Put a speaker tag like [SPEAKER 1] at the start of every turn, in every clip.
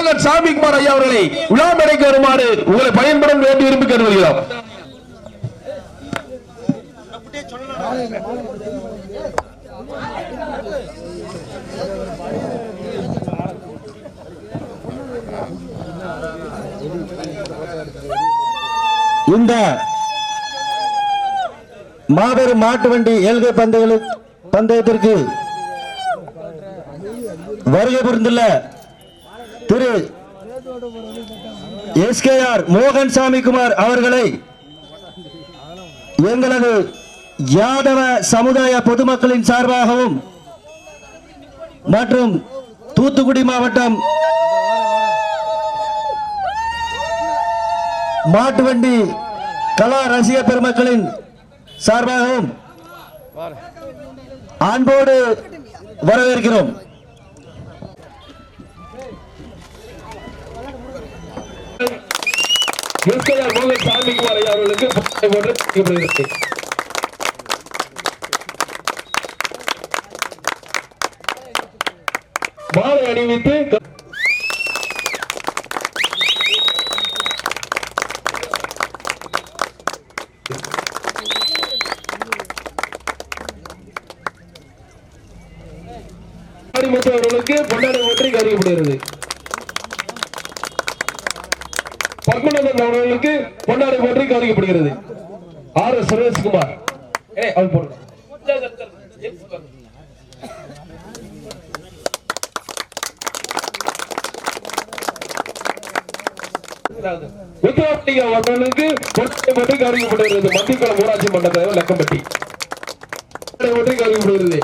[SPEAKER 1] மோகன் சாமிக்குமார் ஐயா அவர்களை விழா மேடைக்கு வருமாறு உங்களை பயன்படும் வேண்டி விரும்பி கேட்டுக்கொள்கிறோம்.
[SPEAKER 2] இந்த மாபெரும் மாட்டு வண்டி ஏழ்கை பந்தயத்திற்கு வருகை புரிந்துள்ள திரு SKR மோகன் சாமிக்குமார் அவர்களை எங்களது யாதவ சமுதாய பொதுமக்களின் சார்பாகவும் மற்றும் தூத்துக்குடி மாவட்டம் மாட்டு வண்டி கலா ரசிக பெருமக்களின் சார்பாகவும் அன்போடு வரவேற்கிறோம்.
[SPEAKER 1] மோகன் சாமிக்குமார் ஐயா அவர்களுக்கு மாலை அணிவித்து அவர்களுக்கு பொன்னாடை ஒற்றி அறிவிக்கப்படுகிறது. பத்மநாதன் அவர்களுக்கு பொன்னாடை ஒற்றி அறிவிக்கப்படுகிறது. R. சுரேஷ்குமார் உத்தரவாண்டிகா அவர்களுக்கு பொன்னாடை ஒற்றி அறிவிக்கப்படுகிறது. மத்திக்குளம் ஊராட்சி மன்ற தலைவர் லக்கம்பட்டி ஒற்றி அறிவிக்கப்படுகிறது.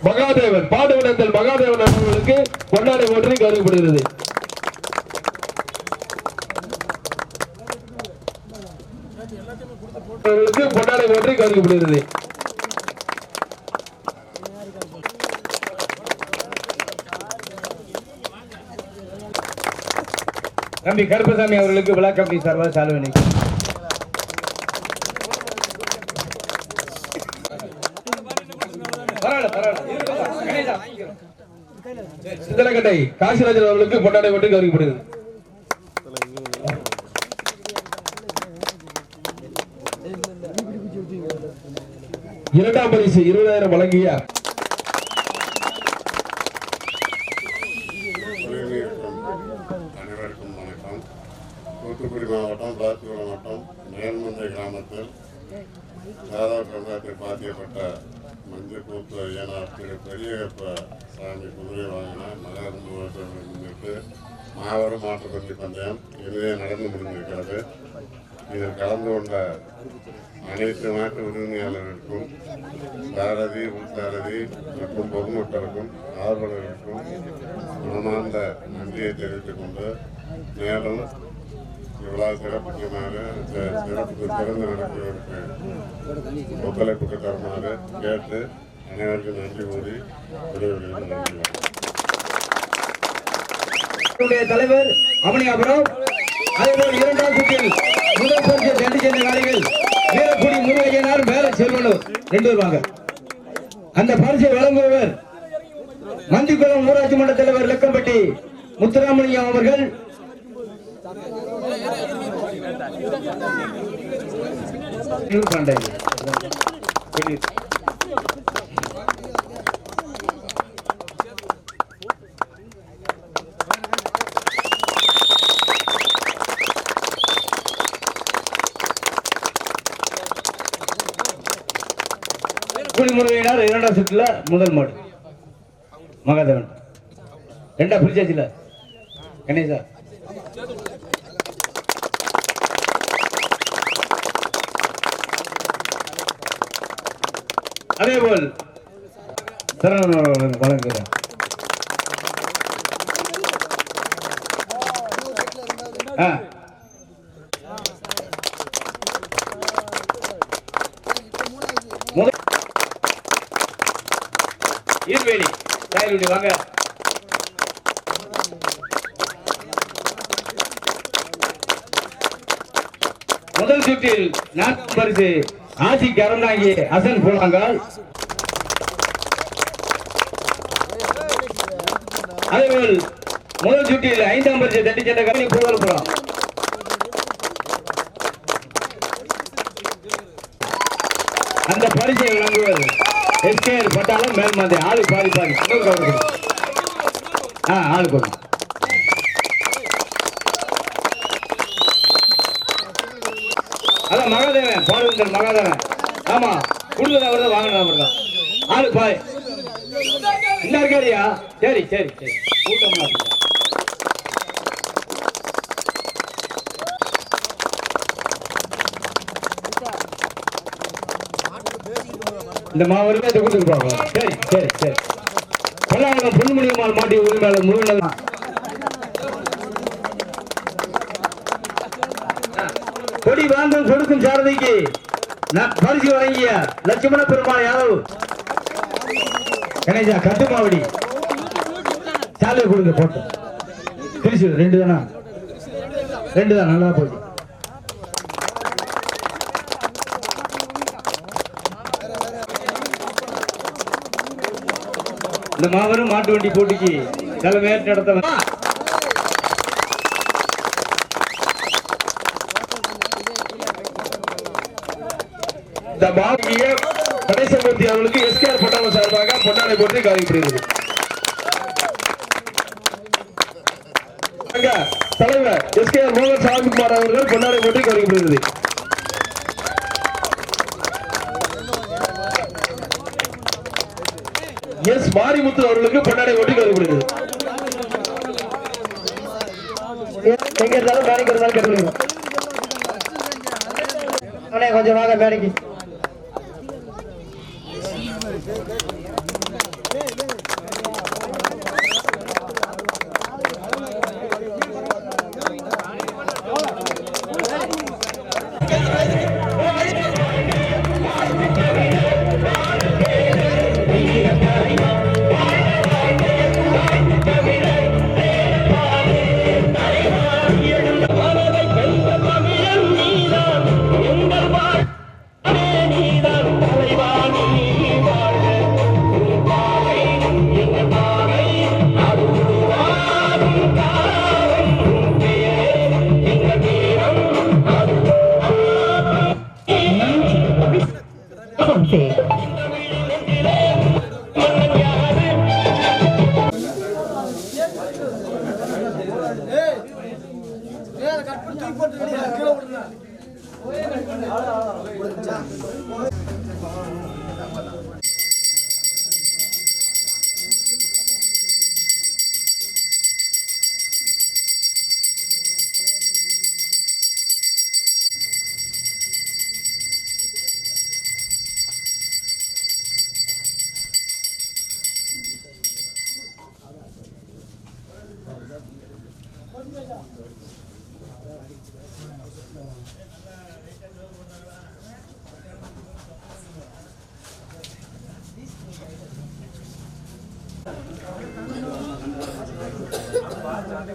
[SPEAKER 1] மகாதேவன் பாடுவிடத்தில் மகாதேவன் அவர்களுக்கு பொன்னாடை ஒற்றி கருதப்படுகிறது. அவர்களுக்கு பொன்னாடை ஒற்றி கருதப்படுகிறது.
[SPEAKER 3] தம்பி கருப்பசாமி அவர்களுக்கு விழா கமிட்டி சார்பாக சால்வை.
[SPEAKER 1] சிந்தலக்கட்டை காசிராஜன் அவர்களுக்கு பொன்னாடை ஒற்றி கருதப்படுகிறது. இரண்டாம் பரிசு 20,000 வழங்கிய
[SPEAKER 4] அனைவருக்கும் வணக்கம். தூத்துக்குடி மாவட்டம் பாத்திபுரம் வட்டம் மேல்மந்தை கிராமத்தில் யாதவ சமுதாயத்தை பாத்தியப்பட்ட மஞ்சள் கூத்து ஐயனார் திரு பெரியப்ப சாமி குதிரை வாங்கின மலர் முன்னிட்டு மாபெரும் மாட்டுப்பட்டி பந்தயம் இனிதே நடந்து முடிந்திருக்கிறது. இதில் கலந்து கொண்ட அனைத்து நாட்டு உரிமையாளர்களுக்கும் சாரதி உள்சாரதி மற்றும் பொதுமக்களுக்கும் ஆர்வலர்களுக்கும் மனமார்ந்த நன்றியை தெரிவித்துக் கொண்டு மேலும் இவ்வளோ சிறப்புக்கு சிறந்து நடப்பதற்கு ஒத்துழைப்புக்கு தருமாறு கேட்டு அனைவருக்கும் நன்றி கூறி விடைபெறுகிறேன். நன்றி.
[SPEAKER 3] தலைவர் அவனியாபுரம் அதேபோல் இரண்டாம் சுற்றில் முதல் பரிசு 2 சேர்ந்த காலைகள் வீரக்குடி முருகையனார் மேல செல்வனூர் 2 வருவாங்க. அந்த பரிசை வழங்குபவர் மந்திக்குளம் ஊராட்சி மன்ற தலைவர் லக்கம்பட்டி முத்துராமலிங்கம் அவர்கள். முருகையனார் இரண்டாம் சுற்றுல முதல் மாடு மகாதேவன். 2 பிரிச்சாச்சுல கணேசா. அதேபோல் சரணன் வழங்குகிறார். ஈர்வேலி தாயலுடைய வாங்க. முதல் சுற்றில் 4 பரிசு ஆட்சிக்கு அறந்தாங்கி அசன் போலாங்கால். அதேபோல் முதல் சுற்றில் 5ஆம் பரிசை தட்டி சென்ற கம்பெனி புகழ்புறம். அந்த பரிசை வழங்குவது எஸ்கேஆர் பட்டாளம் மேல்மாந்தை. ஆளு பாதி பாதி ஆளு கொடுக்கும். அதான் மகாதேவன் பாடுவந்தர் மகாதேவன். ஆமா கொடுத்தது அவர் தான், வாங்கினது அவர் தான். ஆளு பாய் இந்த இருக்காரியா? சரி சரி சரி கூட்டமா இந்த மாவட்டமே இதை கொடுத்துருப்பாங்க. சரி சரி சரி பல்லாயிரம் பொன்முடியம்மாள் மாட்டி உரிமையாளர் முழுவதும் கொடி வாங்கும் கொடுக்கும் சாரதிக்கு பரிசு வழங்கிய லட்சுமண பெருமாள் யாதவ் கணேசா கட்டுமாவடி சாலை கொடுங்க போட்டோ. திருச்சி 2 தானா? 2 தான். நல்லா போச்சு. இந்த மாபெரும் மாட்டு வண்டி போட்டிக்கு தலைமையேற்று நடத்த
[SPEAKER 1] இந்த மாவட்ட கணேசமூர்த்தி அவர்களுக்கு எஸ்கேஆர் பட்டாளம் சார்பாக பொன்னாடை போட்டி காணப்படுகிறது. தலைவர் எஸ்கேஆர் மோகன் சாமிக்குமார் அவர்கள் பொன்னாடை போட்டி காணப்படுகிறது. எஸ் மாரிமுத்து அவர்களுக்கு பொன்னாடை போட்டி காணப்படுகிறது.
[SPEAKER 3] எங்க இருந்தாலும் மேடைக்கு இருந்தாலும் கேட்டுருக்கோம். கொஞ்சம் வாங்க மேடைக்கு.
[SPEAKER 5] கட் பண்ணி தூக்கி போட்டு